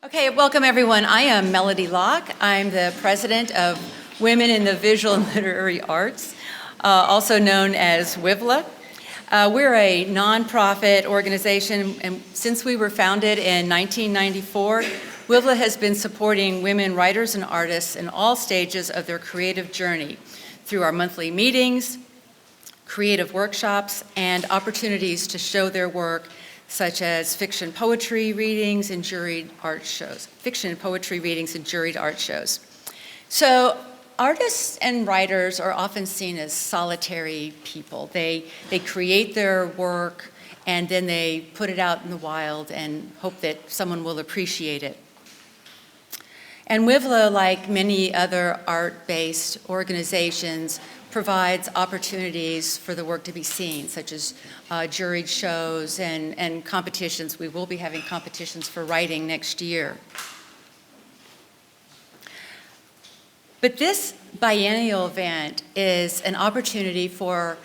Okay, welcome everyone. I am Melody Locke. I'm the president of Women in the Visual and Literary Arts, also known as WIVLA. We're a nonprofit organization, and since we were founded in 1994, WIVLA has been supporting women writers and artists in all stages of their creative journey through our monthly meetings, creative workshops, and opportunities to show their work, such as fiction poetry readings and juried art shows. Fiction and poetry readings and juried art shows. So artists and writers are often seen as solitary people. They create their work and then they put it out in the wild and hope that someone will appreciate it. And WIVLA, like many other art-based organizations, provides opportunities for the work to be seen, such as juried shows and competitions. We will be having competitions for writing next year. But this biennial event is an opportunity for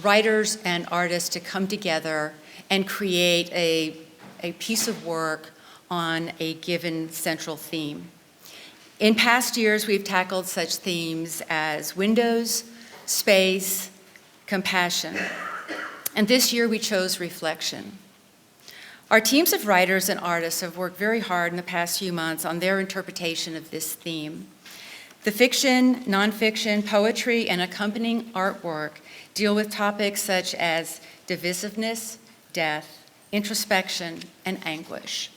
writers and artists to come together and create a piece of work on a given central theme. In past years, we've tackled such themes as windows, space, compassion. And this year we chose reflection. Our teams of writers and artists have worked very hard in the past few months on their interpretation of this theme. The fiction, nonfiction, poetry, and accompanying artwork deal with topics such as divisiveness, death, introspection, and anguish.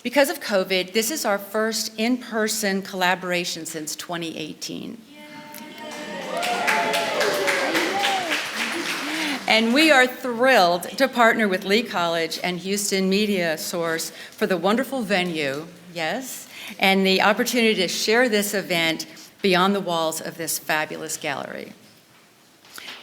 Because of COVID, this is our first in-person collaboration since 2018. And we are thrilled to partner with Lee College and Houston Media Source for the wonderful venue, yes, and the opportunity to share this event beyond the walls of this fabulous gallery.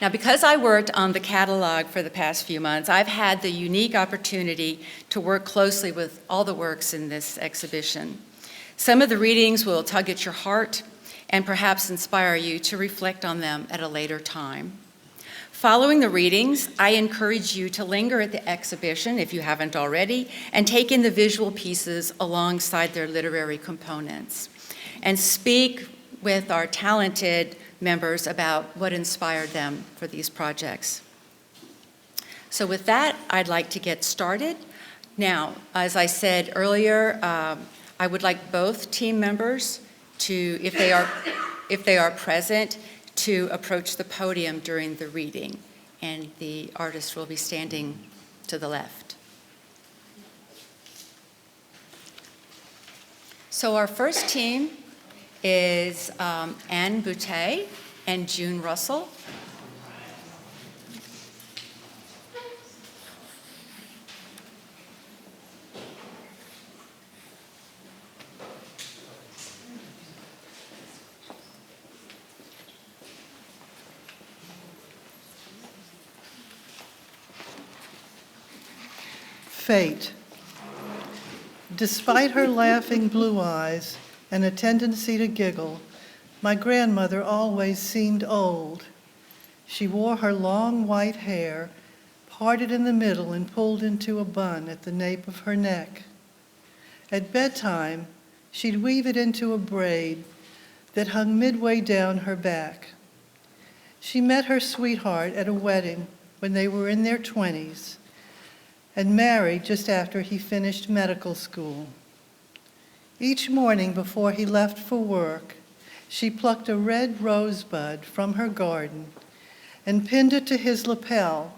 Now, because I worked on the catalog for the past few months, I've had the unique opportunity to work closely with all the works in this exhibition. Some of the readings will tug at your heart and perhaps inspire you to reflect on them at a later time. Following the readings, I encourage you to linger at the exhibition, if you haven't already, and take in the visual pieces alongside their literary components, and speak with our talented members about what inspired them for these projects. So with that, I'd like to get started. Now, as I said earlier, I would like both team members to, if they are present, to approach the podium during the reading, and the artist will be standing to the left. So our first team is Anne Boutte and June Russell. Fate. Despite her laughing blue eyes and a tendency to giggle, my grandmother always seemed old. She wore her long white hair parted in the middle and pulled into a bun at the nape of her neck. At bedtime, she'd weave it into a braid that hung midway down her back. She met her sweetheart at a wedding when they were in their 20s and married just after he finished medical school. Each morning before he left for work, she plucked a red rosebud from her garden and pinned it to his lapel,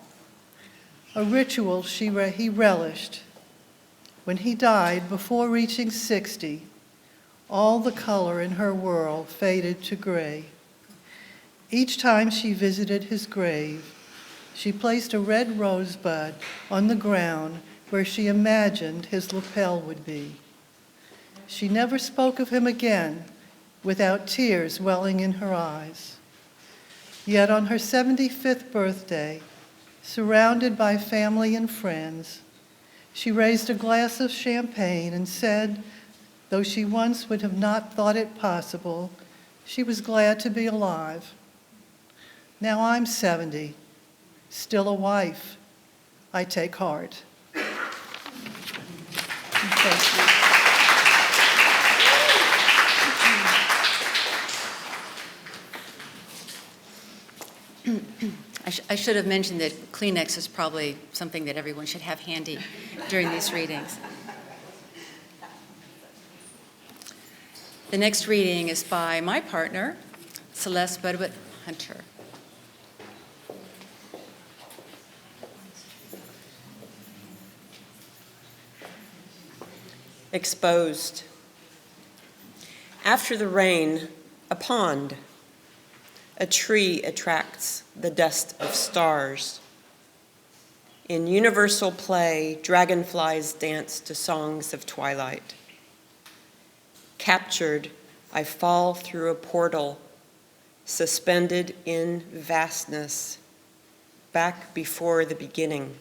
a ritual he relished. When he died before reaching 60, all the color in her world faded to gray. Each time she visited his grave, she placed a red rosebud on the ground where she imagined his lapel would be. She never spoke of him again without tears welling in her eyes. Yet on her 75th birthday, surrounded by family and friends, she raised a glass of champagne and said, though she once would have not thought it possible, she was glad to be alive. Now I'm 70. Still a wife. I take heart. Thank you. I should have mentioned that Kleenex is probably something that everyone should have handy during these readings. The next reading is by my partner, Celeste Budwit-Hunter. Exposed. After the rain, a pond. A tree attracts the dust of stars. In universal play, dragonflies dance to songs of twilight. Captured, I fall through a portal, suspended in vastness, back before the beginning,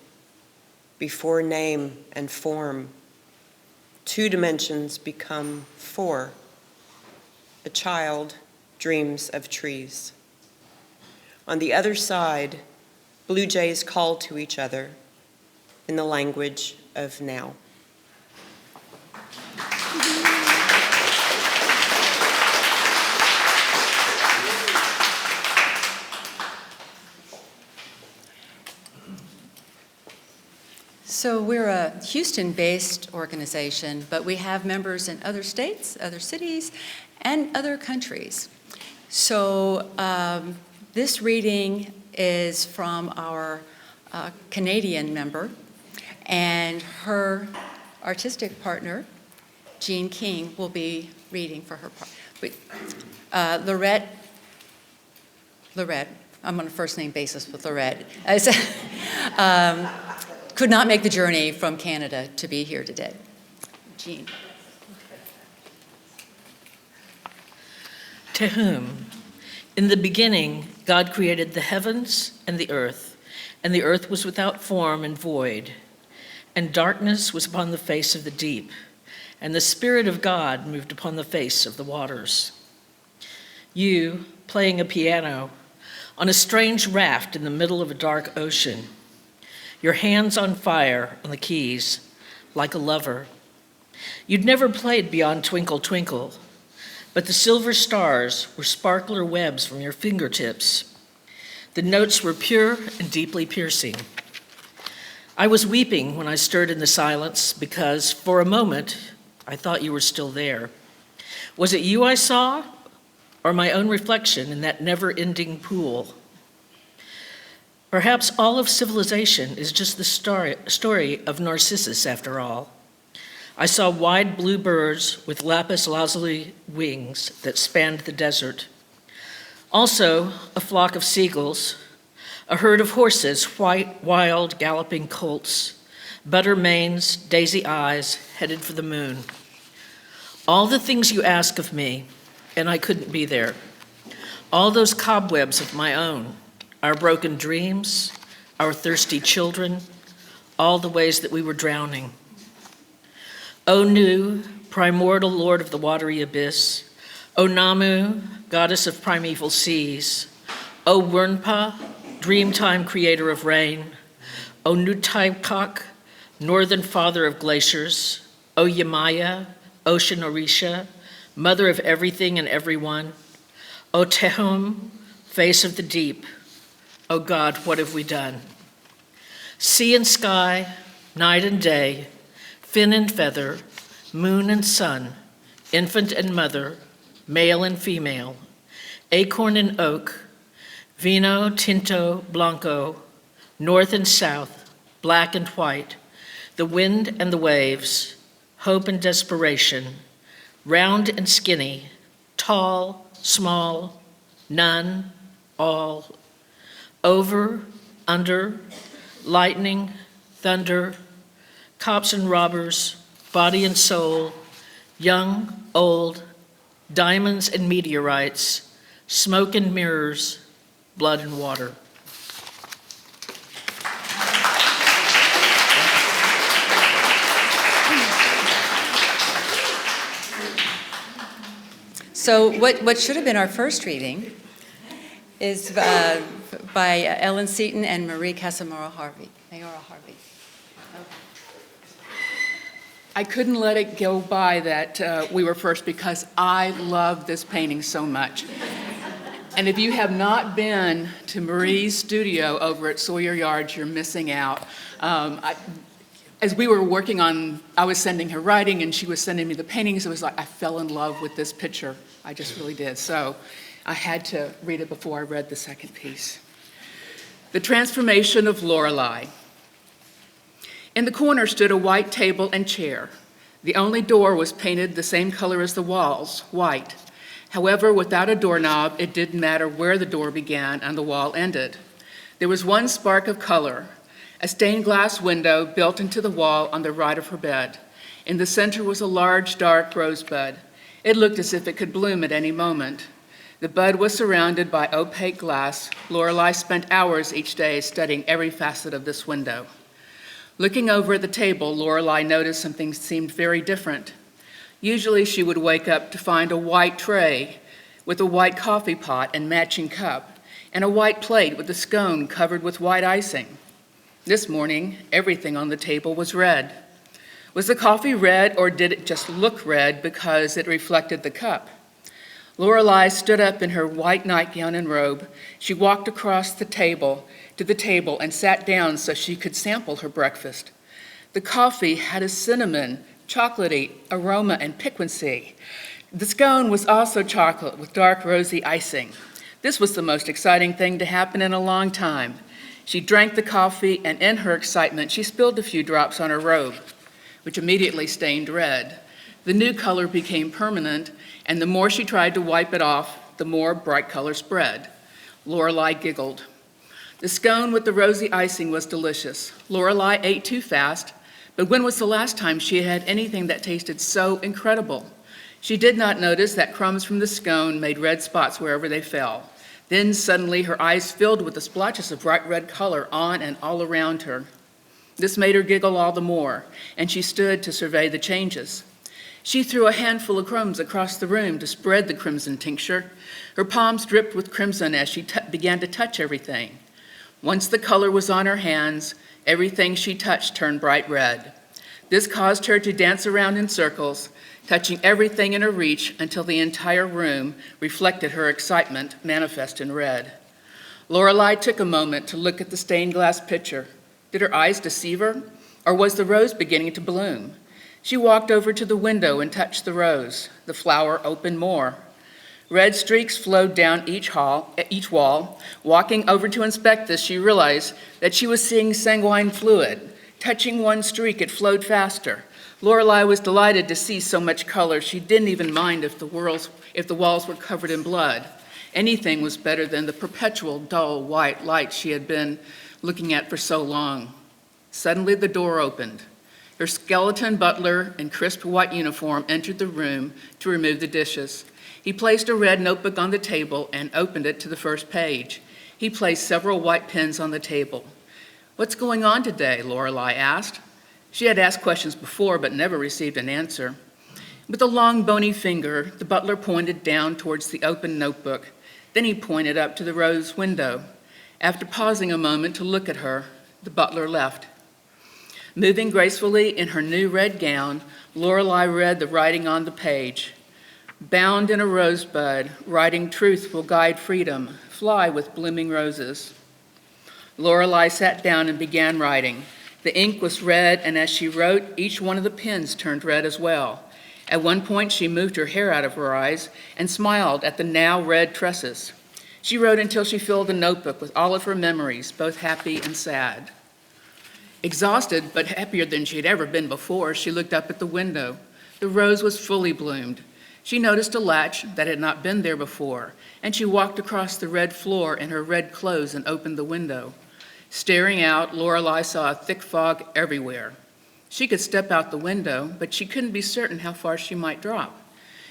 before name and form. 2 dimensions become 4. A child dreams of trees. On the other side, blue jays call to each other in the language of now. So we're a Houston-based organization, but we have members in other states, other cities, and other countries. So this reading is from our Canadian member, and her artistic partner, Jean King, will be reading for her part. Lorette, I'm on a first-name basis with Lorette. Could not make the journey from Canada to be here today. Jean. To whom? In the beginning, God created the heavens and the earth was without form and void, and darkness was upon the face of the deep, and the Spirit of God moved upon the face of the waters. You, playing a piano, on a strange raft in the middle of a dark ocean, your hands on fire on the keys, like a lover. You'd never played beyond Twinkle, Twinkle, but the silver stars were sparkler webs from your fingertips. The notes were pure and deeply piercing. I was weeping when I stirred in the silence because, for a moment, I thought you were still there. Was it you I saw, or my own reflection in that never-ending pool? Perhaps all of civilization is just the story of Narcissus, after all. I saw wide blue birds with lapis lazuli wings that spanned the desert. Also, a flock of seagulls, a herd of horses, white, wild, galloping colts, butter manes, daisy eyes, headed for the moon. All the things you ask of me, and I couldn't be there. All those cobwebs of my own, our broken dreams, our thirsty children, all the ways that we were drowning. O Nu, primordial lord of the watery abyss, O Namu, goddess of primeval seas, O Wernpa, dreamtime creator of rain, O Nutaikak, northern father of glaciers, O Yamaya, ocean Orisha, mother of everything and everyone, O Tehum, face of the deep, O God, what have we done? Sea and sky, night and day, fin and feather, moon and sun, infant and mother, male and female, acorn and oak, vino, tinto, blanco, north and south, black and white, the wind and the waves, hope and desperation, round and skinny, tall, small, none, all, over, under, lightning, thunder, cops and robbers, body and soul, young, old, diamonds and meteorites, smoke and mirrors, blood and water. So what should have been our first reading is by Ellen Seaton and Marie Casamayor-Harvey. Mayor-Harvey. I couldn't let it go by that we were first because I love this painting so much. And if you have not been to Marie's studio over at Sawyer Yards, you're missing out. As we were working on, I was sending her writing and she was sending me the paintings. It was like I fell in love with this picture. I just really did. So I had to read it before I read the second piece. The Transformation of Lorelei. In the corner stood a white table and chair. The only door was painted the same color as the walls, white. However, without a doorknob, it didn't matter where the door began and the wall ended. There was one spark of color, a stained glass window built into the wall on the right of her bed. In the center was a large, dark rosebud. It looked as if it could bloom at any moment. The bud was surrounded by opaque glass. Lorelei spent hours each day studying every facet of this window. Looking over at the table, Lorelei noticed something seemed very different. Usually she would wake up to find a white tray with a white coffee pot and matching cup, and a white plate with a scone covered with white icing. This morning, everything on the table was red. Was the coffee red, or did it just look red because it reflected the cup? Lorelei stood up in her white nightgown and robe. She walked across to the table and sat down so she could sample her breakfast. The coffee had a cinnamon, chocolatey aroma and piquancy. The scone was also chocolate with dark rosy icing. This was the most exciting thing to happen in a long time. She drank the coffee, and in her excitement, she spilled a few drops on her robe, which immediately stained red. The new color became permanent, and the more she tried to wipe it off, the more bright color spread. Lorelei giggled. The scone with the rosy icing was delicious. Lorelei ate too fast, but when was the last time she had anything that tasted so incredible? She did not notice that crumbs from the scone made red spots wherever they fell. Then suddenly her eyes filled with the splotches of bright red color on and all around her. This made her giggle all the more, and she stood to survey the changes. She threw a handful of crumbs across the room to spread the crimson tincture. Her palms dripped with crimson as she began to touch everything. Once the color was on her hands, everything she touched turned bright red. This caused her to dance around in circles, touching everything in her reach until the entire room reflected her excitement manifest in red. Lorelei took a moment to look at the stained glass pitcher. Did her eyes deceive her, or was the rose beginning to bloom? She walked over to the window and touched the rose. The flower opened more. Red streaks flowed down each wall. Walking over to inspect this, she realized that she was seeing sanguine fluid. Touching one streak, it flowed faster. Lorelei was delighted to see so much color. She didn't even mind if the walls were covered in blood. Anything was better than the perpetual dull white light she had been looking at for so long. Suddenly the door opened. Her skeleton butler in crisp white uniform entered the room to remove the dishes. He placed a red notebook on the table and opened it to the first page. He placed several white pens on the table. "What's going on today?" Lorelei asked. She had asked questions before but never received an answer. With a long bony finger, the butler pointed down towards the open notebook. Then he pointed up to the rose window. After pausing a moment to look at her, the butler left. Moving gracefully in her new red gown, Lorelei read the writing on the page. "Bound in a rosebud, writing truth will guide freedom, fly with blooming roses." Lorelei sat down and began writing. The ink was red, and as she wrote, each one of the pens turned red as well. At one point, she moved her hair out of her eyes and smiled at the now red tresses. She wrote until she filled the notebook with all of her memories, both happy and sad. Exhausted, but happier than she had ever been before, she looked up at the window. The rose was fully bloomed. She noticed a latch that had not been there before, and she walked across the red floor in her red clothes and opened the window. Staring out, Lorelei saw a thick fog everywhere. She could step out the window, but she couldn't be certain how far she might drop.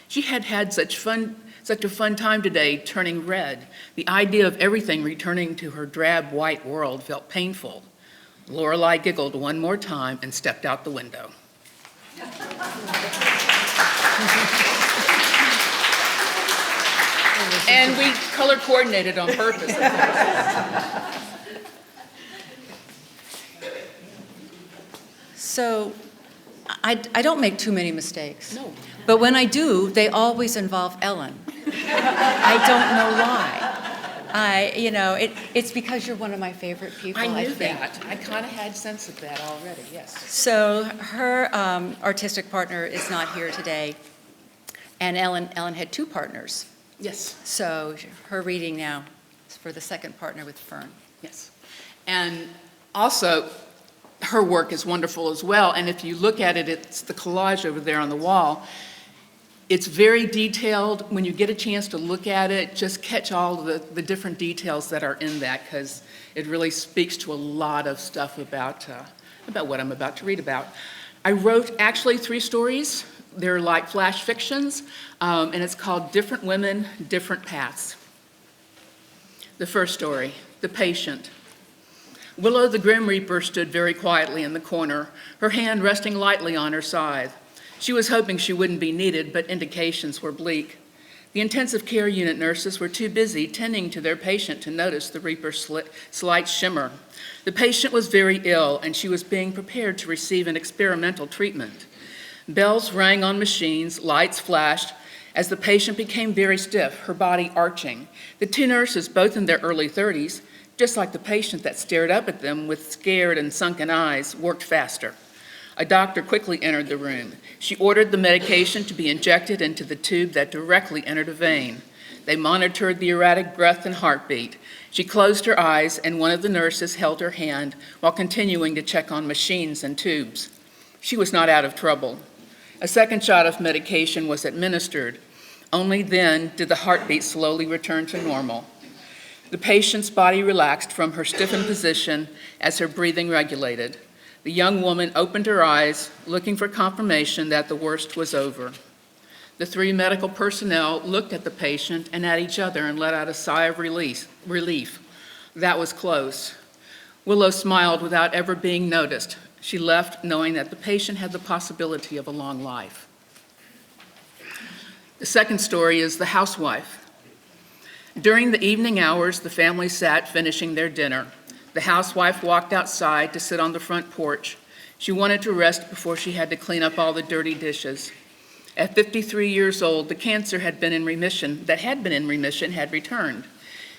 She had had such a fun time today, turning red. The idea of everything returning to her drab white world felt painful. Lorelei giggled one more time and stepped out the window. And we color coordinated on purpose, of course. So I don't make too many mistakes. No. But when I do, they always involve Ellen. I don't know why. It's because you're one of my favorite people, I knew think. that. I kind of had sense of that already, yes. So her artistic partner is not here today, and Ellen had two partners. Yes, So her reading now is for the second partner with Fern. yes. And also, her work is wonderful as well, and if you look at it, it's the collage over there on the wall. It's very detailed. When you get a chance to look at it, just catch all the different details that are in that, because it really speaks to a lot of stuff about what I'm about to read about. I wrote actually 3 stories. They're like flash fictions, and it's called Different Women, Different Paths. The first story, The Patient. Willow the Grim Reaper stood very quietly in the corner, her hand resting lightly on her scythe. She was hoping she wouldn't be needed, but indications were bleak. The intensive care unit nurses were too busy tending to their patient to notice the Reaper's slight shimmer. The patient was very ill, and she was being prepared to receive an experimental treatment. Bells rang on machines, lights flashed, as the patient became very stiff, her body arching. The 2 nurses, both in their early 30s, just like the patient that stared up at them with scared and sunken eyes, worked faster. A doctor quickly entered the room. She ordered the medication to be injected into the tube that directly entered a vein. They monitored the erratic breath and heartbeat. She closed her eyes, and one of the nurses held her hand while continuing to check on machines and tubes. She was not out of trouble. A second shot of medication was administered. Only then did the heartbeat slowly return to normal. The patient's body relaxed from her stiffened position as her breathing regulated. The young woman opened her eyes, looking for confirmation that the worst was over. The 3 medical personnel looked at the patient and at each other and let out a sigh of relief. That was close. Willow smiled without ever being noticed. She left knowing that the patient had the possibility of a long life. The second story is The Housewife. During the evening hours, the family sat finishing their dinner. The housewife walked outside to sit on the front porch. She wanted to rest before she had to clean up all the dirty dishes. At 53 years old, the cancer had been in remission had returned.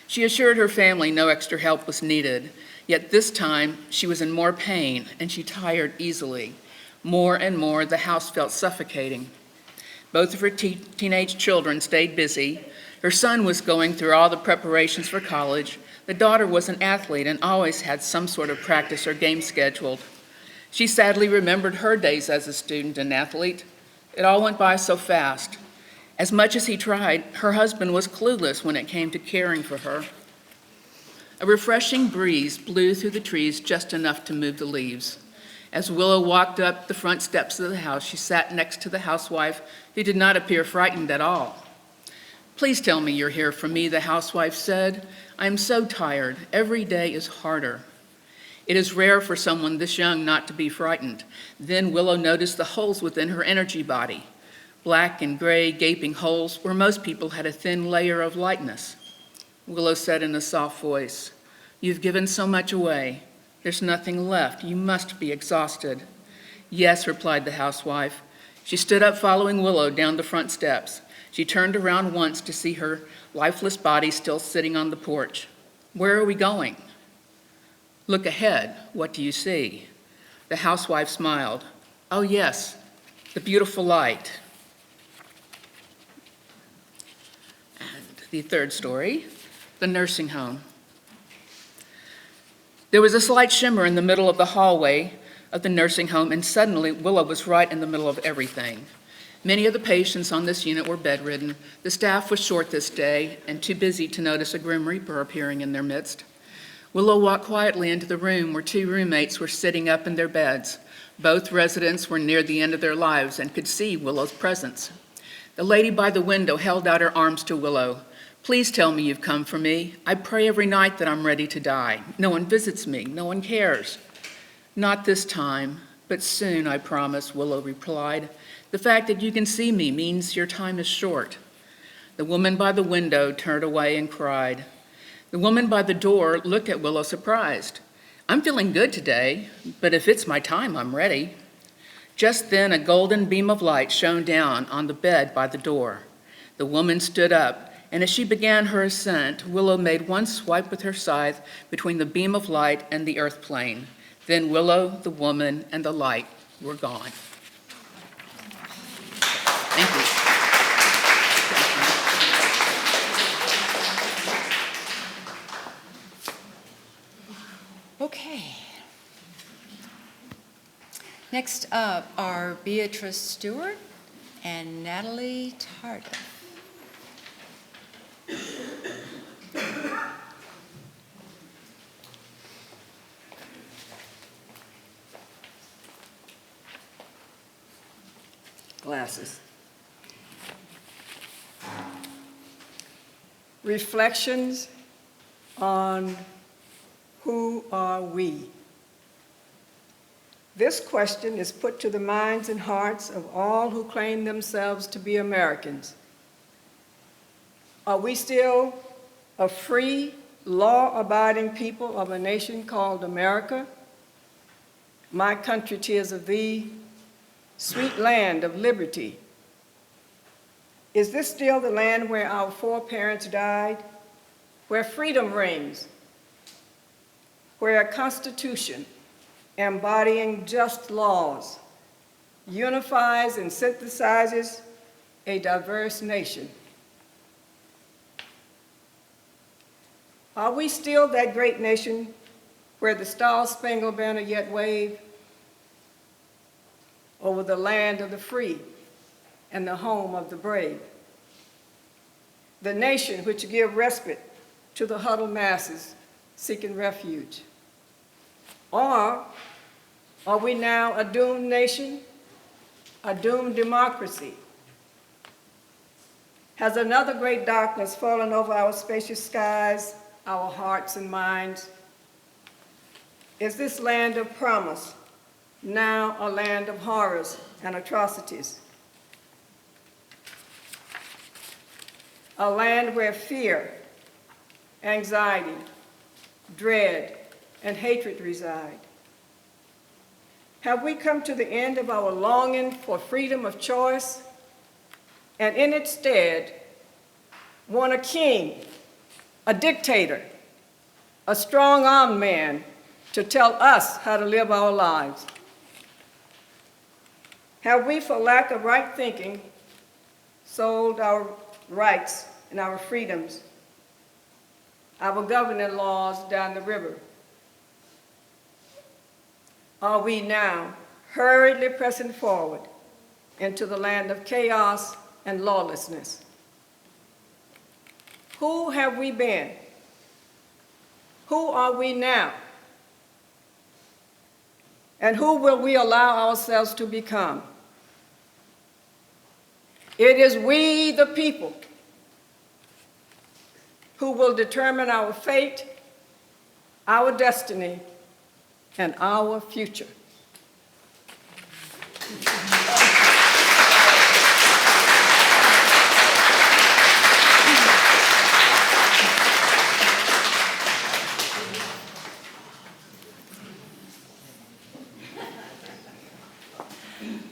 She assured her family no extra help was needed, yet this time she was in more pain and she tired easily. More and more, the house felt suffocating. Both of her teenage children stayed busy. Her son was going through all the preparations for college. The daughter was an athlete and always had some sort of practice or game scheduled. She sadly remembered her days as a student and athlete. It all went by so fast. As much as he tried, her husband was clueless when it came to caring for her. A refreshing breeze blew through the trees just enough to move the leaves. As Willow walked up the front steps of the house, she sat next to the housewife, who did not appear frightened at all. "Please tell me you're here for me," the housewife said. "I am so tired. Every day is harder." It is rare for someone this young not to be frightened. Then Willow noticed the holes within her energy body, black and gray gaping holes where most people had a thin layer of lightness. Willow said in a soft voice, "You've given so much away. There's nothing left. You must be exhausted." "Yes," replied the housewife. She stood up following Willow down the front steps. She turned around once to see her lifeless body still sitting on the porch. "Where are we going?" "Look ahead. What do you see?" The housewife smiled. "Oh, yes, the beautiful light." And the third story, the nursing home. There was a slight shimmer in the middle of the hallway of the nursing home, and suddenly Willow was right in the middle of everything. Many of the patients on this unit were bedridden. The staff was short this day and too busy to notice a grim reaper appearing in their midst. Willow walked quietly into the room where two roommates were sitting up in their beds. Both residents were near the end of their lives and could see Willow's presence. The lady by the window held out her arms to Willow. "Please tell me you've come for me. I pray every night that I'm ready to die. No one visits me. No one cares." "Not this time, but soon, I promise," Willow replied. "The fact that you can see me means your time is short." The woman by the window turned away and cried. The woman by the door looked at Willow surprised. "I'm feeling good today, but if it's my time, I'm ready." Just then, a golden beam of light shone down on the bed by the door. The woman stood up, and as she began her ascent, Willow made one swipe with her scythe between the beam of light and the earth plane. Then Willow, the woman, and the light were gone. Thank you. Okay. Next up are Beatrice Stewart and Nathalie Tardif. Glasses. Reflections on who are we? This question is put to the minds and hearts of all who claim themselves to be Americans. Are we still a free, law-abiding people of a nation called America? My country, 'tis of thee, sweet land of liberty. Is this still the land where our foreparents died, where freedom reigns, where a constitution embodying just laws unifies and synthesizes a diverse nation? Are we still that great nation where the Star-Spangled Banner yet wave over the land of the free and the home of the brave? The nation which give respite to the huddled masses seeking refuge? Or are we now a doomed nation, a doomed democracy? Has another great darkness fallen over our spacious skies, our hearts and minds? Is this land of promise now a land of horrors and atrocities? A land where fear, anxiety, dread, and hatred reside? Have we come to the end of our longing for freedom of choice, and in its stead want a king, a dictator, a strong-armed man to tell us how to live our lives? Have we, for lack of right thinking, sold our rights and our freedoms, our governing laws down the river? are we now hurriedly pressing forward into the land of chaos and lawlessness? Who have we been? Who are we now? And who will we allow ourselves to become? It is we, the people, who will determine our fate, our destiny, and our future.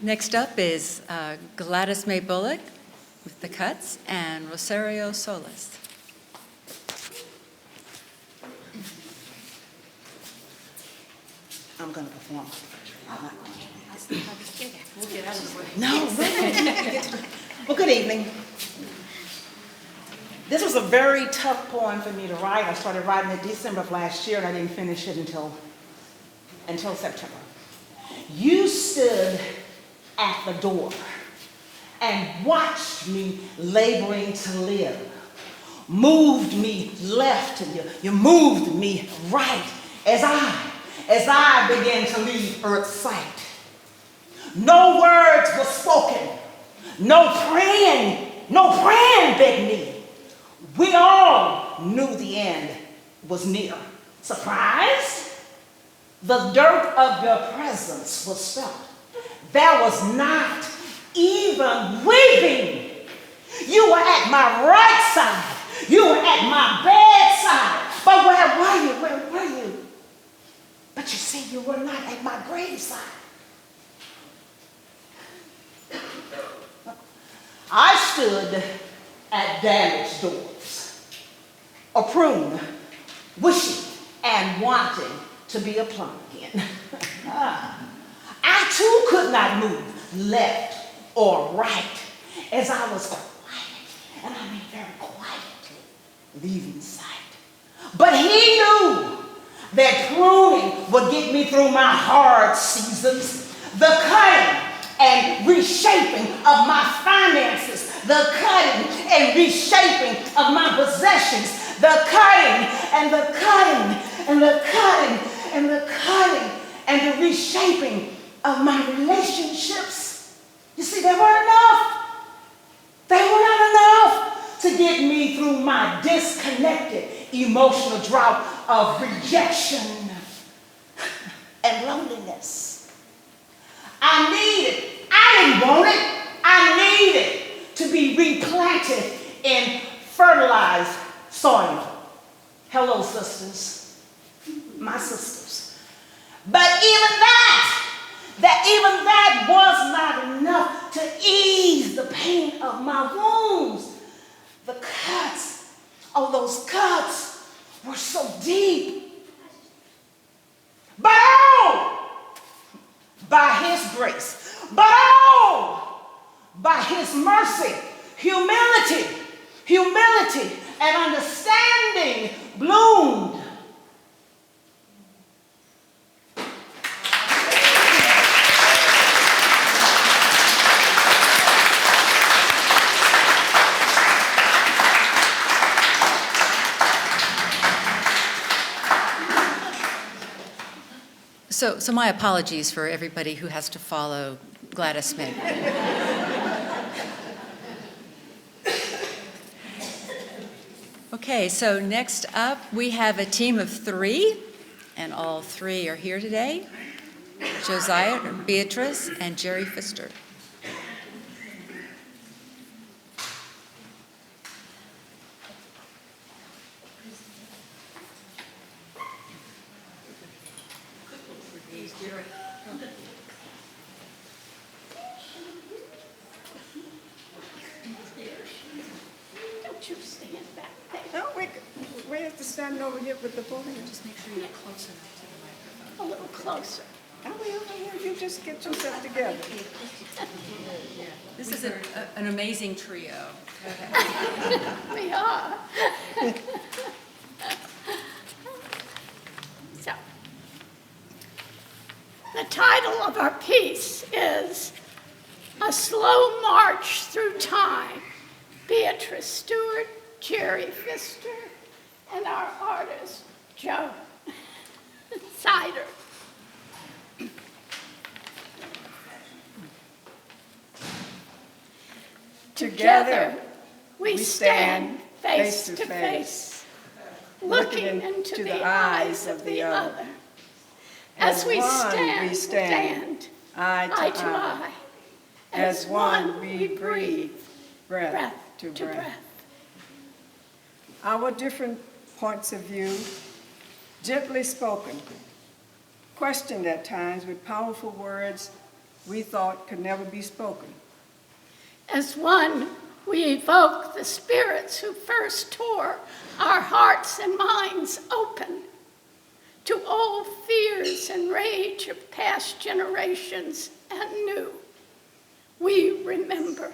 Next up is Gladys May Bullock with the cuts and Rosario Solis. I'm going to perform. No, well, good evening. This was a very tough poem for me to write. I started writing it December of last year, and I didn't finish it until September. You stood at the door and watched me laboring to live. Moved me left, and you moved me right as I began to leave Earth's sight. No words were spoken, no praying begged me. We all knew the end was near. Surprised? The dirt of your presence was felt. There was not even weeping. You were at my right side. You were at my bedside. But where were you? Where were you? But you see, you were not at my graveside. I stood at damaged doors, a prune, wishing and wanting to be a plum again. I too could not move left or right as I was quiet, and I mean very quietly, leaving sight. But he knew that pruning would get me through my hard seasons, the cutting and reshaping of my finances, the cutting and reshaping of my possessions, the cutting and the cutting and the cutting and the cutting and the reshaping of my relationships. You see, they weren't enough. They were not enough to get me through my disconnected emotional drought of rejection and loneliness. I didn't want it. I needed to be replanted in fertilized soil. Hello, sisters, my sisters. But even that was not enough to ease the pain of my wounds. The cuts, oh, those cuts were so deep. But oh, by his grace, but oh, by his mercy, humility and understanding bloomed. So my apologies for everybody who has to follow Gladys May. Okay, so next up we have a team of three, and all three are here today. Josiah, Beatrice, and Jerry Pfister. We have to stand over here with the podium. Just make sure you're close enough to the microphone. A little closer. Are we over here? You just get yourself together. This is an amazing trio. We are. So, The title of our piece is A Slow March Through Time. Beatrice Stewart, Jerry Pfister, and our artist, Joe Sider. Together, we stand face to face, looking into the eyes of the other. As we stand eye to eye. As one we breathe, breath to breath. Our different points of view, gently spoken, questioned at times with powerful words we thought could never be spoken. As one, we evoke the spirits who first tore our hearts and minds open to old fears and rage of past generations and new. We remember.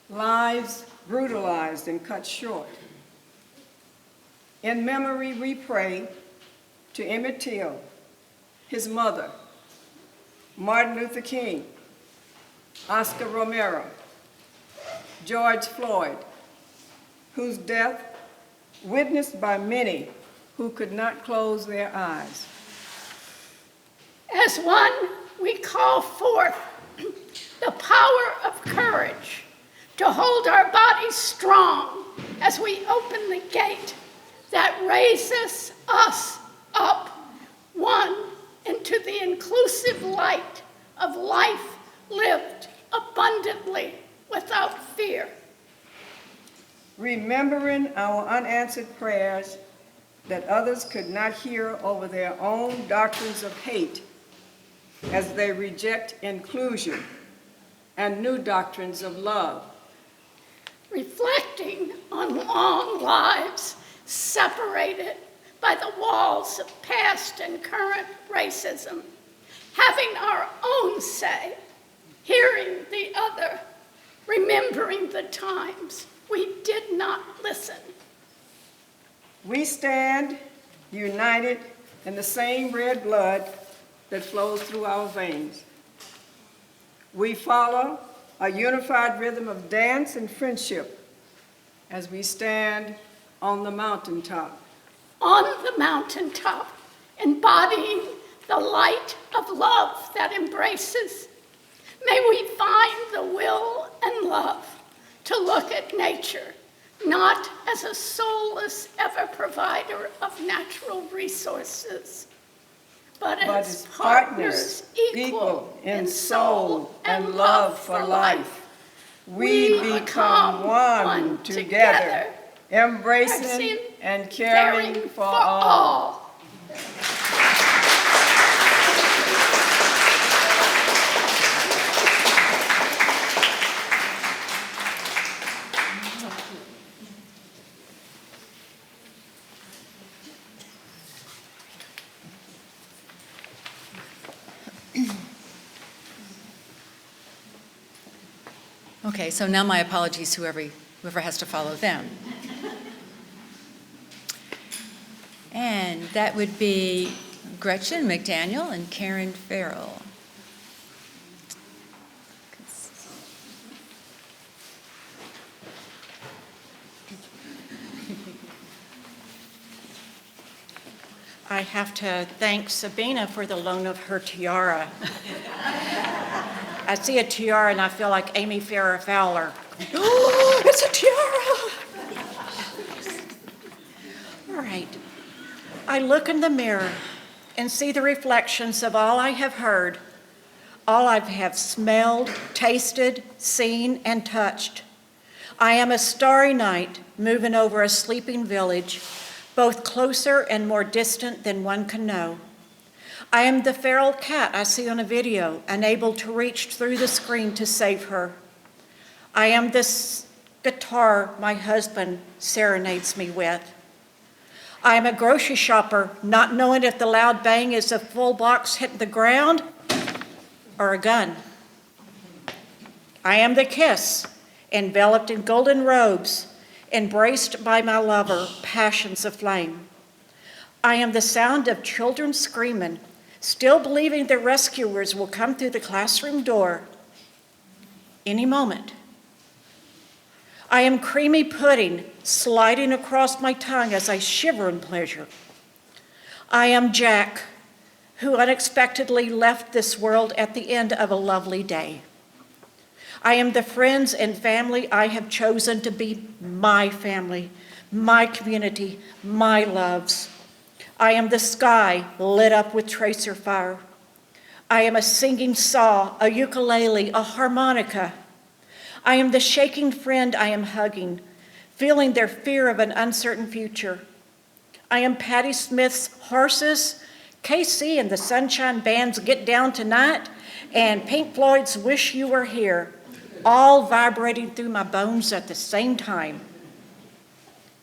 Lives brutalized and cut short. In memory, we pray to Emmett Till, his mother, Martin Luther King, Oscar Romero, George Floyd, whose death witnessed by many who could not close their eyes. As one, we call forth the power of courage to hold our bodies strong as we open the gate that raises us up, one, into the inclusive light of life lived abundantly without fear. Remembering our unanswered prayers that others could not hear over their own doctrines of hate as they reject inclusion and new doctrines of love. Reflecting on long lives separated by the walls of past and current racism, having our own say, hearing the other, remembering the times we did not listen. We stand united in the same red blood that flows through our veins. We follow a unified rhythm of dance and friendship as we stand on the mountaintop. On the mountaintop, embodying the light of love that embraces, may we find the will and love to look at nature not as a soulless ever-provider of natural resources, but as partners equal in soul and love for life. We become one together, embracing and caring for all. Okay, so now my apologies to whoever has to follow them. And that would be Gretchen, McDaniel, and Karen Farrell. I have to thank Sabina for the loan of her tiara. I see a tiara and I feel like Amy Farrah Fowler. Oh, it's a tiara! All right. I look in the mirror and see the reflections of all I have heard, all I have smelled, tasted, seen, and touched. I am a starry night moving over a sleeping village, both closer and more distant than one can know. I am the feral cat I see on a video, unable to reach through the screen to save her. I am this guitar my husband serenades me with. I am a grocery shopper, not knowing if the loud bang is a full box hitting the ground or a gun. I am the kiss, enveloped in golden robes, embraced by my lover, passions aflame. I am the sound of children screaming, still believing the rescuers will come through the classroom door any moment. I am creamy pudding sliding across my tongue as I shiver in pleasure. I am Jack, who unexpectedly left this world at the end of a lovely day. I am the friends and family I have chosen to be my family, my community, my loves. I am the sky lit up with tracer fire. I am a singing saw, a ukulele, a harmonica. I am the shaking friend I am hugging, feeling their fear of an uncertain future. I am Patti Smith's horses, KC and the Sunshine Band's Get Down Tonight, and Pink Floyd's Wish You Were Here, all vibrating through my bones at the same time.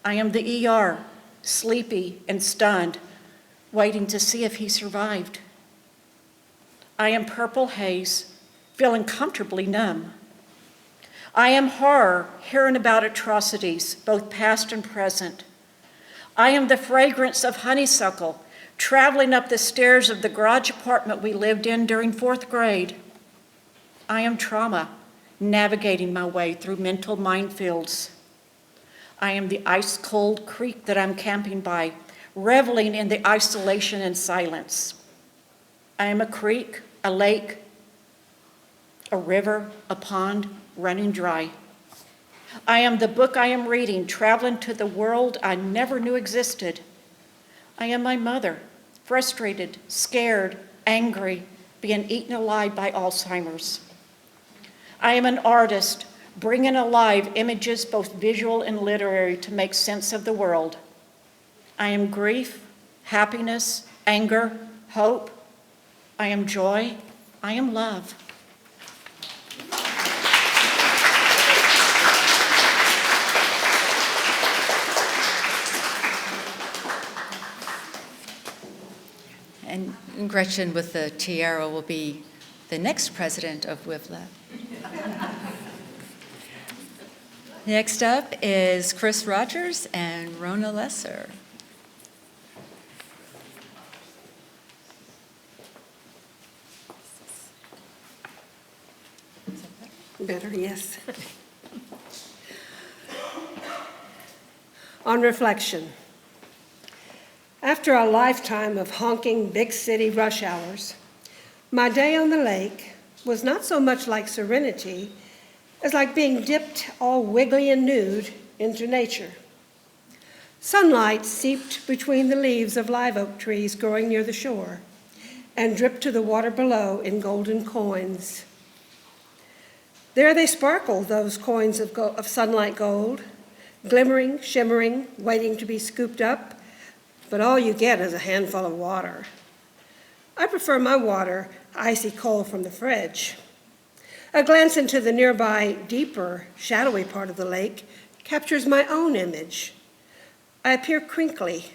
I am the ER, sleepy and stunned, waiting to see if he survived. I am purple haze, feeling comfortably numb. I am horror, hearing about atrocities, both past and present. I am the fragrance of honeysuckle, traveling up the stairs of the garage apartment we lived in during 4th grade. I am trauma, navigating my way through mental minefields. I am the ice-cold creek that I'm camping by, reveling in the isolation and silence. I am a creek, a lake, a river, a pond, running dry. I am the book I am reading, traveling to the world I never knew existed. I am my mother, frustrated, scared, angry, being eaten alive by Alzheimer's. I am an artist, bringing alive images, both visual and literary, to make sense of the world. I am grief, happiness, anger, hope. I am joy. I am love. And Gretchen with the tiara will be the next president of WIVLA. Next up is Chris Rogers and Rona Lesser. Better, yes. On reflection, after a lifetime of honking big city rush hours, my day on the lake was not so much like serenity as like being dipped all wiggly and nude into nature. Sunlight seeped between the leaves of live oak trees growing near the shore and dripped to the water below in golden coins. There they sparkled, those coins of sunlight gold, glimmering, shimmering, waiting to be scooped up, but all you get is a handful of water. I prefer my water icy cold from the fridge. A glance into the nearby, deeper, shadowy part of the lake captures my own image. I appear crinkly,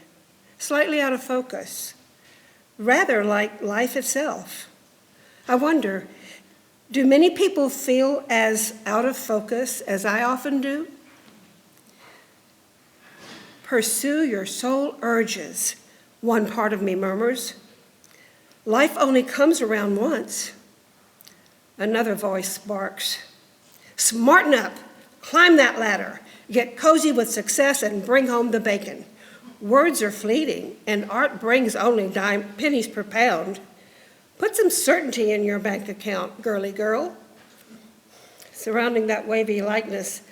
slightly out of focus, rather like life itself. I wonder, do many people feel as out of focus as I often do? Pursue your soul urges, one part of me murmurs. Life only comes around once. Another voice barks. Smarten up, climb that ladder, get cozy with success and bring home the bacon. Words are fleeting and art brings only pennies per pound. Put some certainty in your bank account, girly girl. Surrounding that wavy likeness,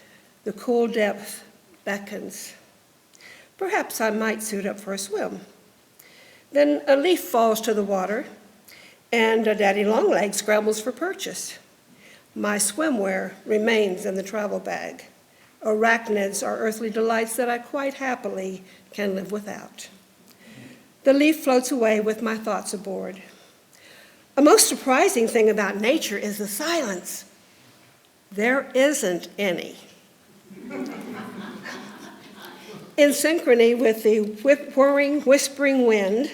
the cool depth beckons. Perhaps I might suit up for a swim. Then a leaf falls to the water, and a daddy longleg scrambles for purchase. My swimwear remains in the travel bag. Arachnids are earthly delights that I quite happily can live without. The leaf floats away with my thoughts aboard. A most surprising thing about nature is the silence. There isn't any. In synchrony with the whirring, whispering wind,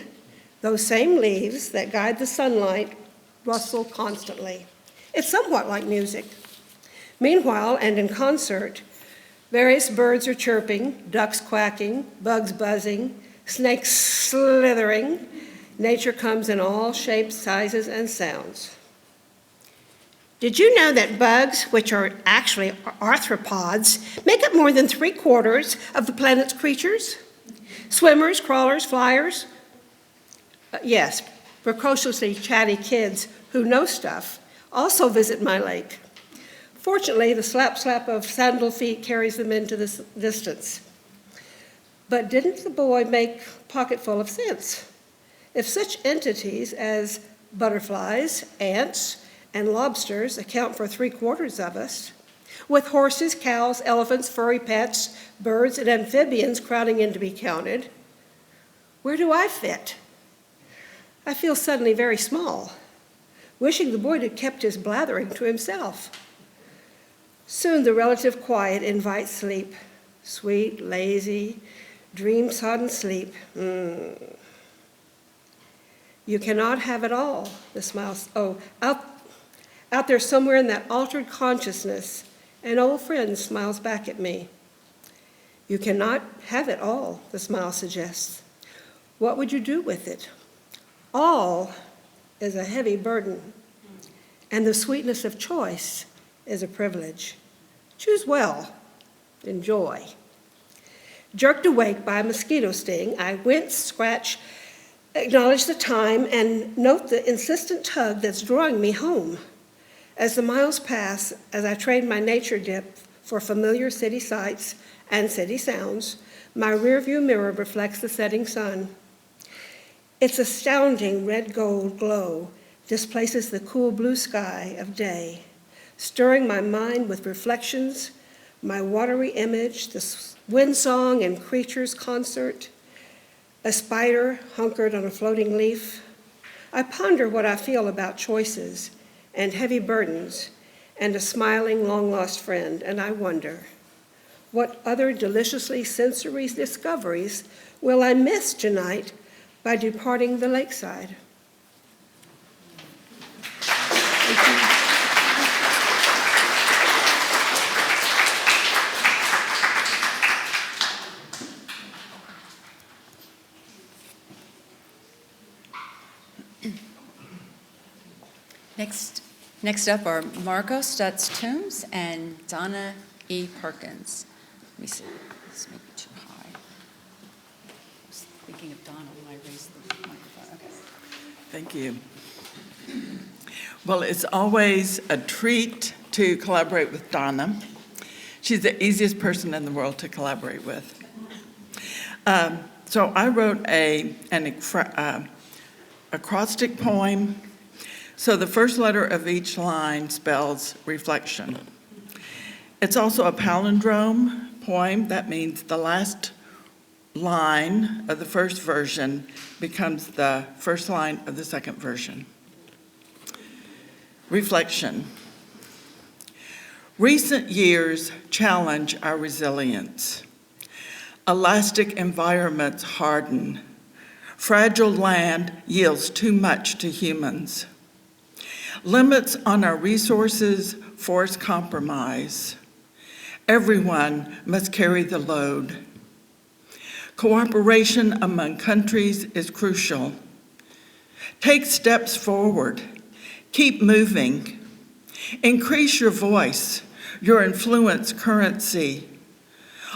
those same leaves that guide the sunlight rustle constantly. It's somewhat like music. Meanwhile, and in concert, various birds are chirping, ducks quacking, bugs buzzing, snakes slithering, Nature comes in all shapes, sizes, and sounds. Did you know that bugs, which are actually arthropods, make up more than 3/4 of the planet's creatures? Swimmers, crawlers, flyers. Yes, precociously chatty kids who know stuff also visit my lake. Fortunately, the slap of sandal feet carries them into the distance. But didn't the boy make pocketful of sense? If such entities as butterflies, ants, and lobsters account for 3/4 of us, with horses, cows, elephants, furry pets, birds, and amphibians crowding in to be counted, where do I fit? I feel suddenly very small, wishing the boy had kept his blathering to himself. Soon the relative quiet invites sleep, sweet, lazy, dream-sodden sleep. You cannot have it all, the smile. Oh, out there somewhere in that altered consciousness, an old friend smiles back at me. You cannot have it all, the smile suggests. What would you do with it? All is a heavy burden, and the sweetness of choice is a privilege. Choose well, enjoy. Jerked awake by a mosquito sting, I wince, scratch, acknowledge the time, and note the insistent tug that's drawing me home. As the miles pass, as I trade my nature dip for familiar city sights and city sounds, my rearview mirror reflects the setting sun. Its astounding red-gold glow displaces the cool blue sky of day, stirring my mind with reflections, my watery image, the windsong and creatures concert, a spider hunkered on a floating leaf. I ponder what I feel about choices and heavy burdens and a smiling long-lost friend, and I wonder, what other deliciously sensory discoveries will I miss tonight by departing the lakeside? Next up are Margo Stutts Toombs and Donna E. Perkins. Let me see. Let's make it too high. I was thinking of Donna when I raised the microphone. Okay. Thank you. Well, it's always a treat to collaborate with Donna. She's the easiest person in the world to collaborate with. So I wrote an acrostic poem. So the first letter of each line spells reflection. It's also a palindrome poem. That means the last line of the first version becomes the first line of the second version. Reflection. Recent years challenge our resilience. Elastic environments harden. Fragile land yields too much to humans. Limits on our resources force compromise. Everyone must carry the load. Cooperation among countries is crucial. Take steps forward. Keep moving. Increase your voice, your influence currency.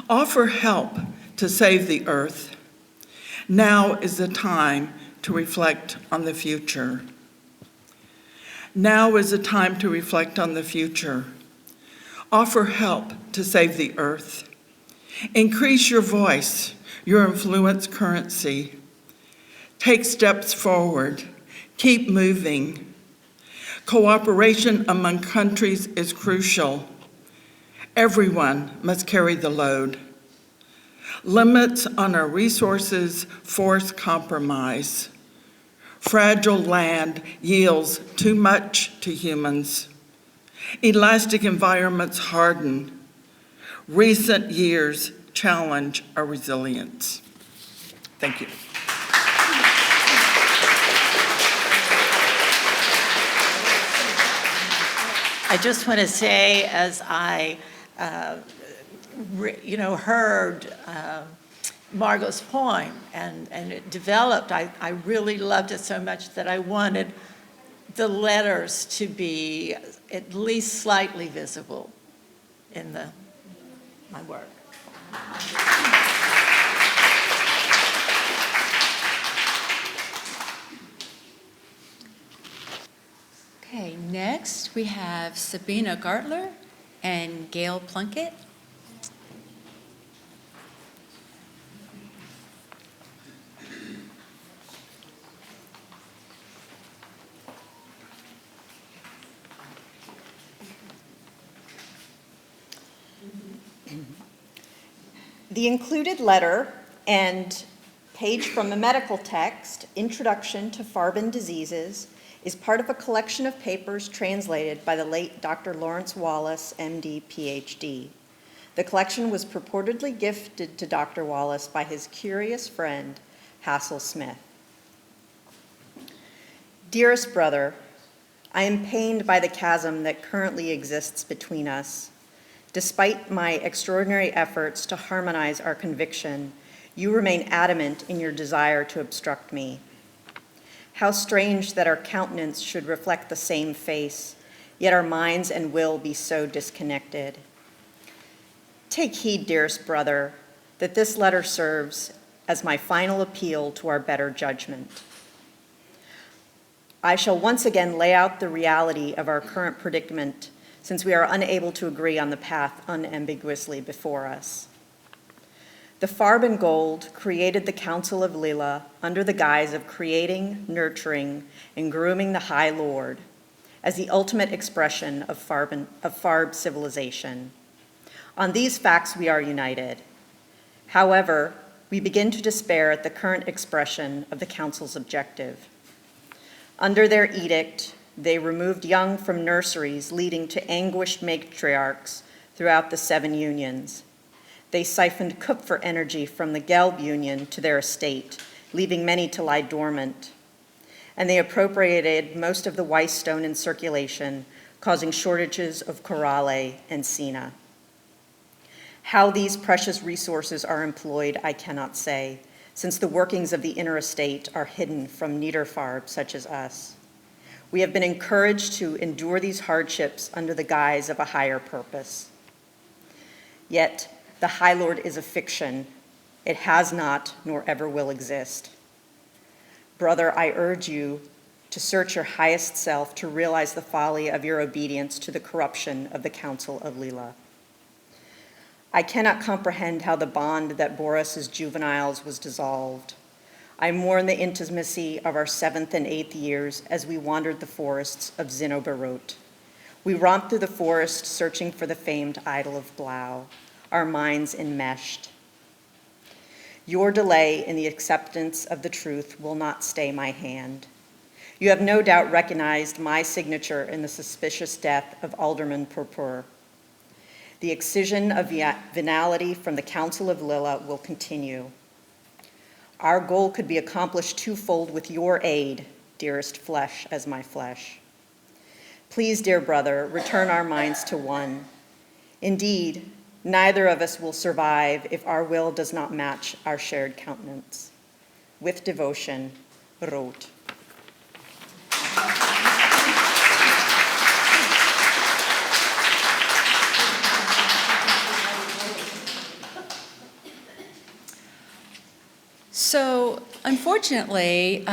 Offer help to save the earth. Now is the time to reflect on the future. Now is the time to reflect on the future. Offer help to save the earth. Increase your voice, your influence currency. Take steps forward. Keep moving. Cooperation among countries is crucial. Everyone must carry the load. Limits on our resources force compromise. Fragile land yields too much to humans. Elastic environments harden. Recent years challenge our resilience. Thank you. I just want to say, as I, heard Margo's poem, and it developed. I really loved it so much that I wanted the letters to be at least slightly visible in my work. Okay, next we have Sabina Gartler and Gail Plunkett. The included letter and page from a medical text, Introduction to Farben Diseases, is part of a collection of papers translated by the late Dr. Lawrence Wallace, MD, PhD. The collection was purportedly gifted to Dr. Wallace by his curious friend, Hassel Smith. Dearest brother, I am pained by the chasm that currently exists between us. Despite my extraordinary efforts to harmonize our conviction, you remain adamant in your desire to obstruct me. How strange that our countenance should reflect the same face, yet our minds and will be so disconnected. Take heed, dearest brother, that this letter serves as my final appeal to our better judgment. I shall once again lay out the reality of our current predicament, since we are unable to agree on the path unambiguously before us. The Farben Gold created the Council of Lila under the guise of creating, nurturing, and grooming the High Lord as the ultimate expression of Farb civilization. On these facts we are united. However, we begin to despair at the current expression of the Council's objective. Under their edict, they removed young from nurseries, leading to anguished matriarchs throughout the 7 unions. They siphoned Kupfer energy from the Gelb union to their estate, leaving many to lie dormant. And they appropriated most of the Weiss stone in circulation, causing shortages of Corale and Sina. How these precious resources are employed, I cannot say, since the workings of the inner estate are hidden from Niederfarb such as us. We have been encouraged to endure these hardships under the guise of a higher purpose. Yet, the High Lord is a fiction. It has not, nor ever will exist. Brother, I urge you to search your highest self to realize the folly of your obedience to the corruption of the Council of Lila. I cannot comprehend how the bond that bore us as juveniles was dissolved. I mourn the intimacy of our 7th and 8th years as we wandered the forests of Zinnoberot. We romped through the forest searching for the famed idol of Blau, our minds enmeshed. Your delay in the acceptance of the truth will not stay my hand. You have no doubt recognized my signature in the suspicious death of Alderman Purpur. The excision of venality from the Council of Lila will continue. Our goal could be accomplished twofold with your aid, dearest flesh as my flesh. Please, dear brother, return our minds to one. Indeed, neither of us will survive if our will does not match our shared countenance. With devotion, Rote. So unfortunately,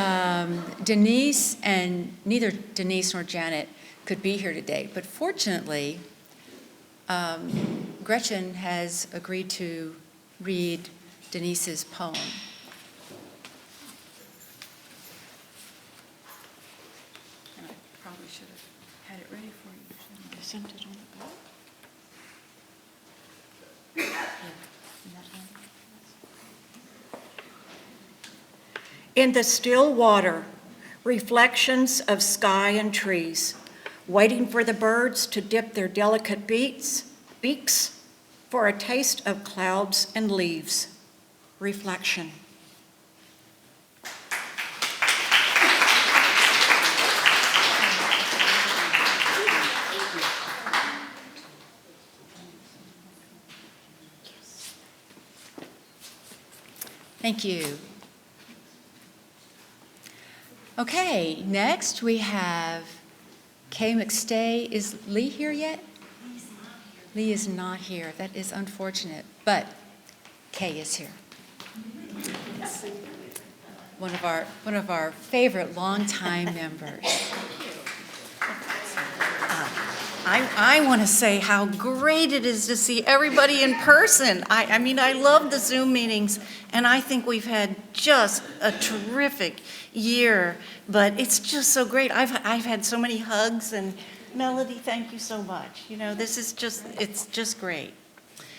Denise and neither Denise nor Janet could be here today, but fortunately, Gretchen has agreed to read Denise's poem. And I probably should have had it ready for you. I sent it on the board. Yeah, and that one. In the still water, reflections of sky and trees, waiting for the birds to dip their delicate beaks for a taste of clouds and leaves. Reflection. Thank you. Okay, next we have Kay McStay. Is Lee here yet? Lee is not here. That is unfortunate, but Kay is here. Yes. One of our favorite longtime members. I want to say how great it is to see everybody in person. I mean, I love the Zoom meetings, and I think we've had just a terrific year, but it's just so great. I've had so many hugs, and Melody, thank you so much. You know, it's just great.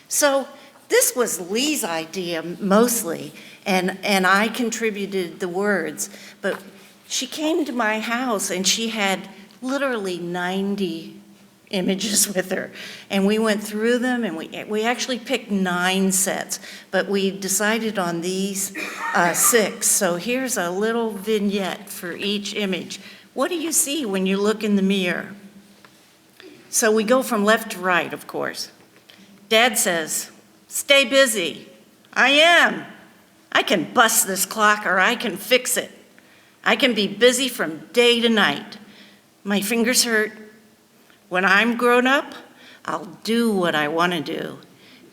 So this was Lee's idea mostly, and I contributed the words, but she came to my house, and she had literally 90 images with her, and we went through them, and we actually picked 9 sets, but we decided on these 6. So here's a little vignette for each image. What do you see when you look in the mirror? So we go from left to right, of course. Dad says, "Stay busy." I am. I can bust this clock, or I can fix it. I can be busy from day to night. My fingers hurt. When I'm grown up, I'll do what I want to do,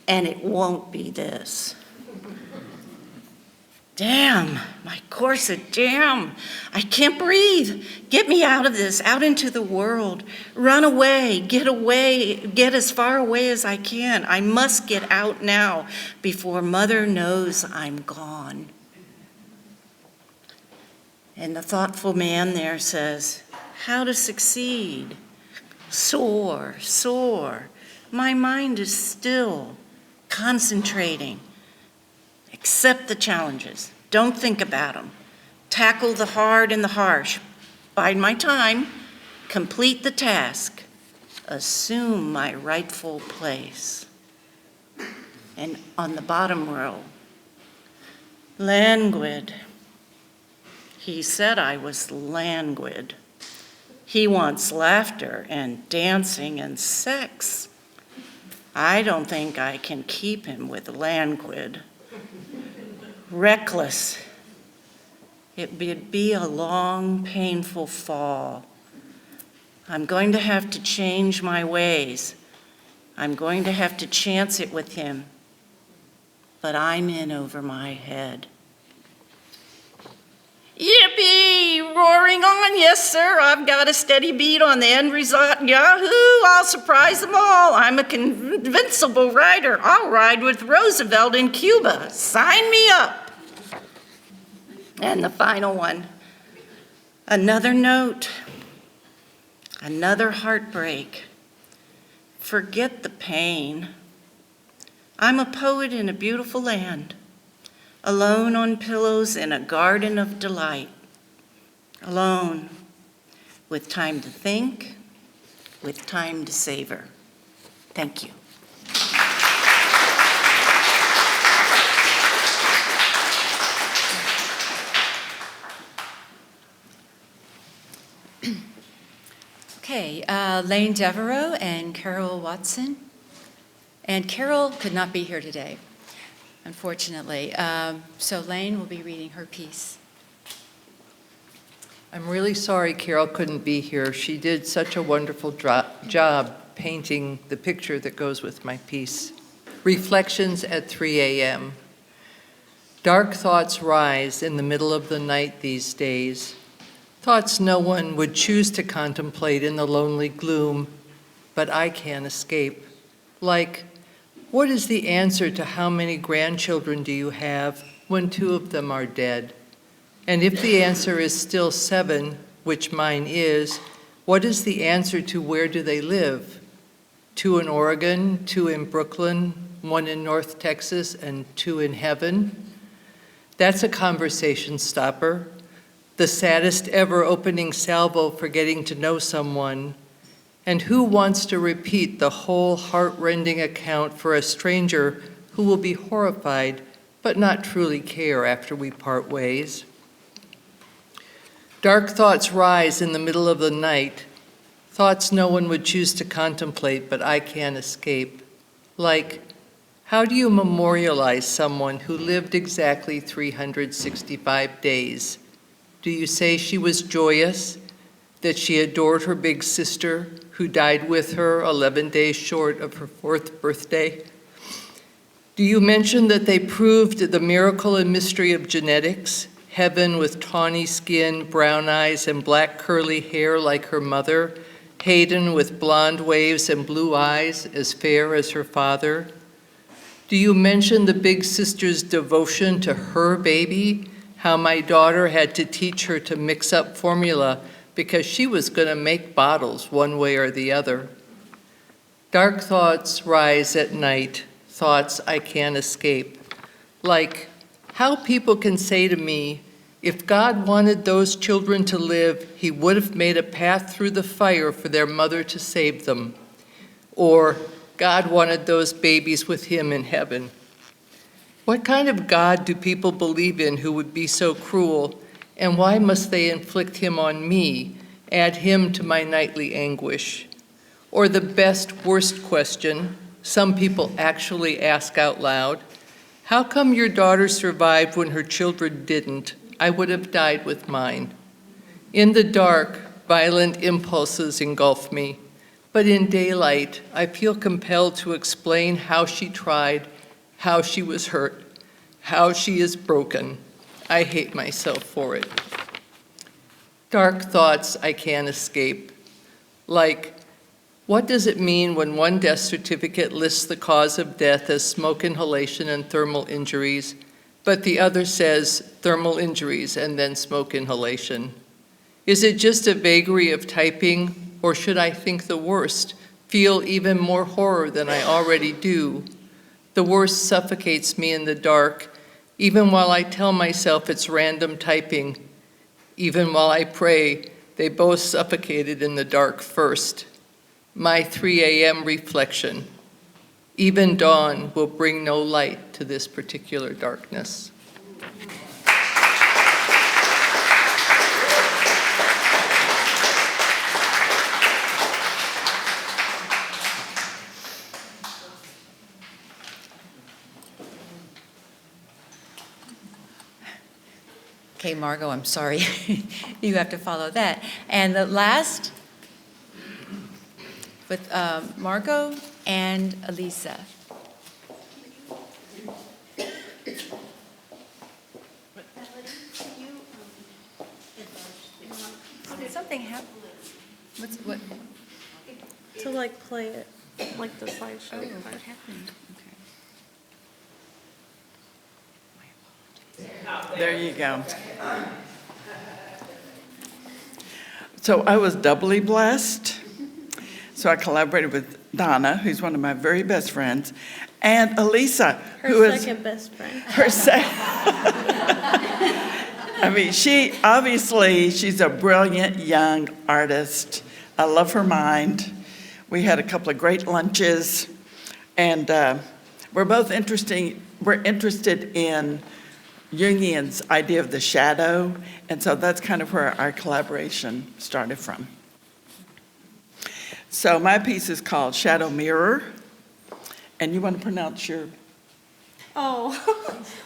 and it won't be this. Damn, my corset, damn. I can't breathe. Get me out of this, out into the world. Run away, get as far away as I can. I must get out now before Mother knows I'm gone. And the thoughtful man there says, "How to succeed? Soar, soar. My mind is still, concentrating. Accept the challenges. Don't think about them. Tackle the hard and the harsh. Bide my time. Complete the task. Assume my rightful place." And on the bottom row, languid. He said I was languid. He wants laughter and dancing and sex. I don't think I can keep him with languid. Reckless. It would be a long, painful fall. I'm going to have to change my ways. I'm going to have to chance it with him. But I'm in over my head. Yippee! Roaring on, yes, sir. I've got a steady beat on the end result. Yahoo! I'll surprise them all. I'm a convincible rider. I'll ride with Roosevelt in Cuba. Sign me up. And the final one. Another note. Another heartbreak. Forget the pain. I'm a poet in a beautiful land. Alone on pillows in a garden of delight. Alone, with time to think, with time to savor. Thank you. Okay, Lane Devereaux and Carol Watson. And Carol could not be here today, unfortunately. So Lane will be reading her piece. I'm really sorry Carol couldn't be here. She did such a wonderful job painting the picture that goes with my piece. Reflections at 3 a.m. Dark thoughts rise in the middle of the night these days. Thoughts no one would choose to contemplate in the lonely gloom, but I can't escape. Like, what is the answer to how many grandchildren do you have when 2 of them are dead? And if the answer is still 7, which mine is, what is the answer to where do they live? 2 in Oregon, 2 in Brooklyn, 1 in North Texas, and 2 in heaven? That's a conversation stopper. The saddest ever opening salvo for getting to know someone. And who wants to repeat the whole heart-rending account for a stranger who will be horrified but not truly care after we part ways? Dark thoughts rise in the middle of the night, thoughts no one would choose to contemplate but I can't escape. Like, How do you memorialize someone who lived exactly 365 days? Do you say she was joyous, that she adored her big sister, who died with her 11 days short of her 4th birthday? Do you mention that they proved the miracle and mystery of genetics, Heaven with tawny skin, brown eyes, and black curly hair like her mother, Hayden with blonde waves and blue eyes, as fair as her father? Do you mention the big sister's devotion to her baby, how my daughter had to teach her to mix up formula because she was going to make bottles one way or the other? Dark thoughts rise at night, thoughts I can't escape, like how people can say to me, if God wanted those children to live, he would have made a path through the fire for their mother to save them. Or, God wanted those babies with him in heaven. What kind of God do people believe in who would be so cruel, and why must they inflict him on me, add him to my nightly anguish? Or the best, worst question, some people actually ask out loud, how come your daughter survived when her children didn't? I would have died with mine. In the dark, violent impulses engulf me. But in daylight, I feel compelled to explain how she tried, how she was hurt, how she is broken. I hate myself for it. Dark thoughts I can't escape, like, what does it mean when one death certificate lists the cause of death as smoke inhalation and thermal injuries, but the other says thermal injuries and then smoke inhalation? Is it just a vagary of typing? Or should I think the worst, feel even more horror than I already do? The worst suffocates me in the dark, even while I tell myself it's random typing. Even while I pray, they both suffocated in the dark first. My 3 a.m. reflection. Even dawn will bring no light to this particular darkness. Okay, Margo, I'm sorry. You have to follow that. And the last, with Margo and Elisa. Did something happen? What? To like play it, like the slideshow. What happened? There you go. So I was doubly blessed. So I collaborated with Donna, who's one of my very best friends, and Elisa, who Her is second best friend. her second. I mean, she's a brilliant young artist. I love her mind. We had a couple of great lunches, and we're both interested in Jungian's idea of the shadow, and so that's kind of where our collaboration started from. So my piece is called Shadow Mirror, and you want to pronounce your... Oh,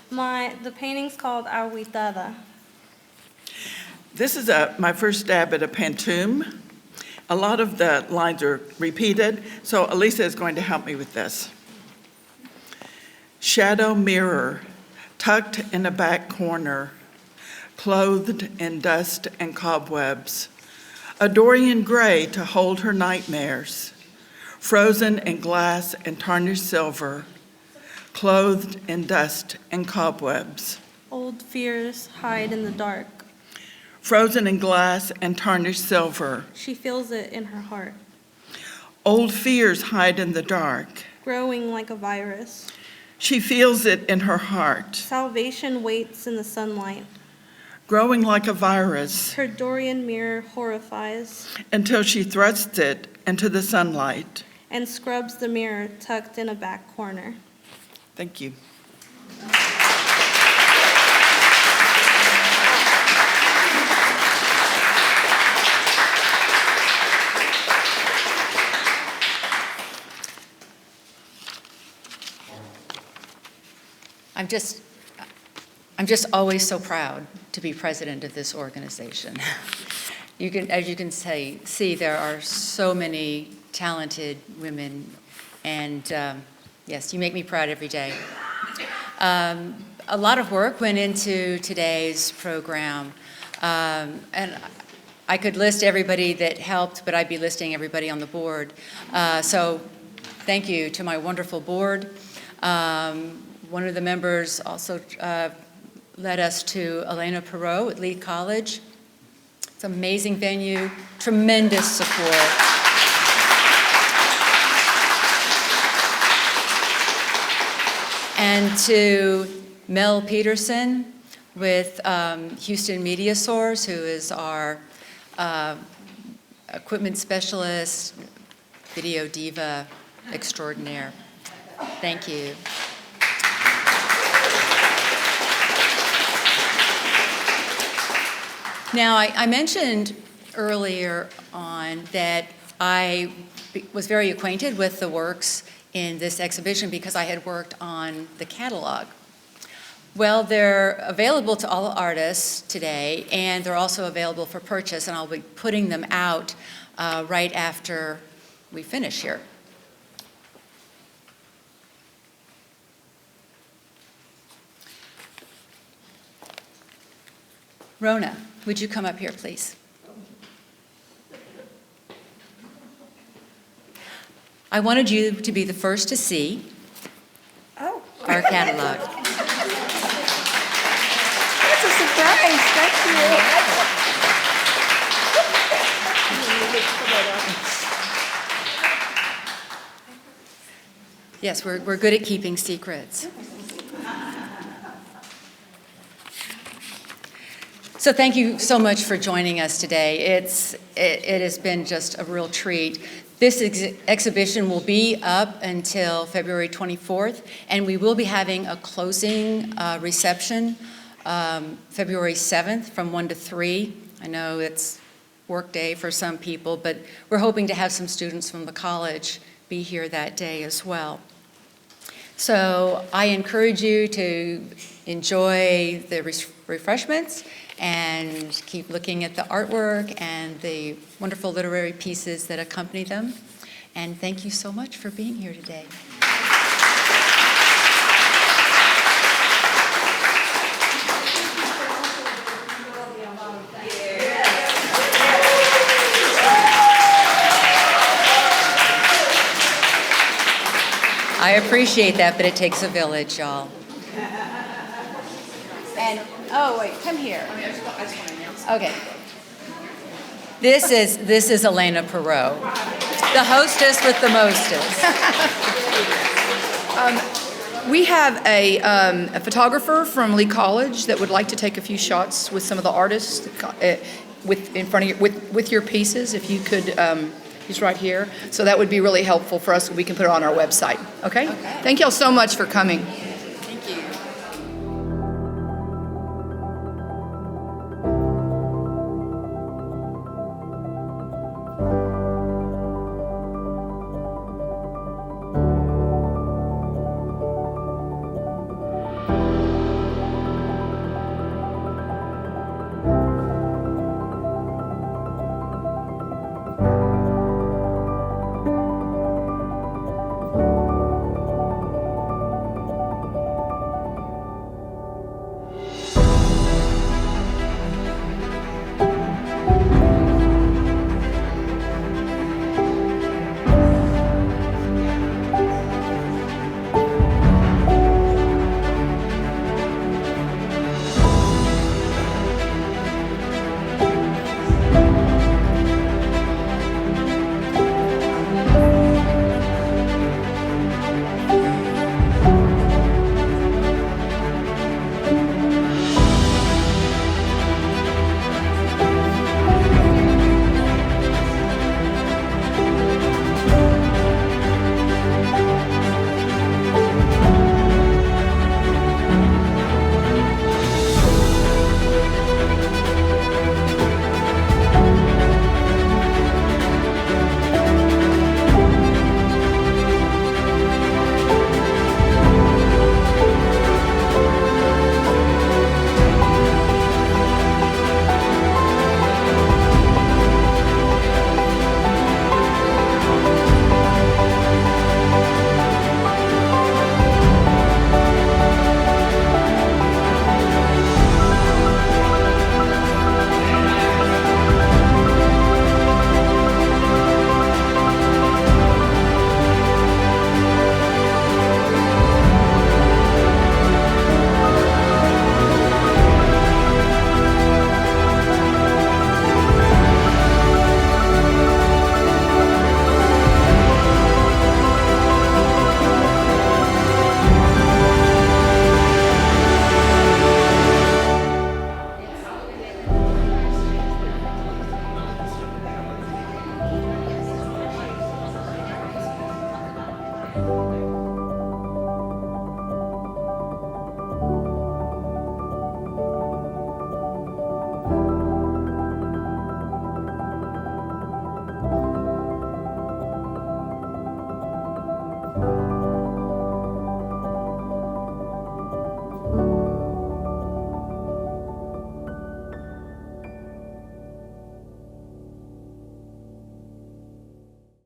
the painting's called Aguitada. This is my first stab at a pantoum. A lot of the lines are repeated, so Elisa is going to help me with this. Shadow mirror, tucked in a back corner, clothed in dust and cobwebs, a Dorian gray to hold her nightmares, frozen in glass and tarnished silver, clothed in dust and cobwebs. Old fears hide in the dark. Frozen in glass and tarnished silver. She feels it in her heart. Old fears hide in the dark. Growing like a virus. She feels it in her heart. Salvation waits in the sunlight. Growing like a virus. Her Dorian mirror horrifies. Until she thrusts it into the sunlight. And scrubs the mirror tucked in a back corner. Thank you. I'm just always so proud to be president of this organization. As you can see, there are so many talented women, and yes, you make me proud every day. A lot of work went into today's program, and I could list everybody that helped, but I'd be listing everybody on the board. So thank you to my wonderful board. One of the members also led us to Elena Perot at Lee College. It's an amazing venue, tremendous support. And to Mel Peterson with Houston Media Source, who is our equipment specialist, video diva extraordinaire. Thank you. Now, I mentioned earlier on that I was very acquainted with the works in this exhibition because I had worked on the catalog. Well, they're available to all artists today, and they're also available for purchase, and I'll be putting them out right after we finish here. Rona, would you come up here, please? I wanted you to be the first to see our catalog. That's a surprise. Thank you. Yes, we're good at keeping secrets. So thank you so much for joining us today. It has been just a real treat. This exhibition will be up until February 24th, and we will be having a closing reception February 7th from 1 to 3. I know it's work day for some people, but we're hoping to have some students from the college be here that day as well. So I encourage you to enjoy the refreshments and keep looking at the artwork and the wonderful literary pieces that accompany them. And thank you so much for being here today. I appreciate that, but it takes a village, y'all. And, oh, wait, come here. Okay. This is Elena Perot, the hostess with the mostest. We have a photographer from Lee College that would like to take a few shots with some of the artists with your pieces, if you could. He's right here. So that would be really helpful for us. We can put it on our website. Okay? Thank y'all so much for coming.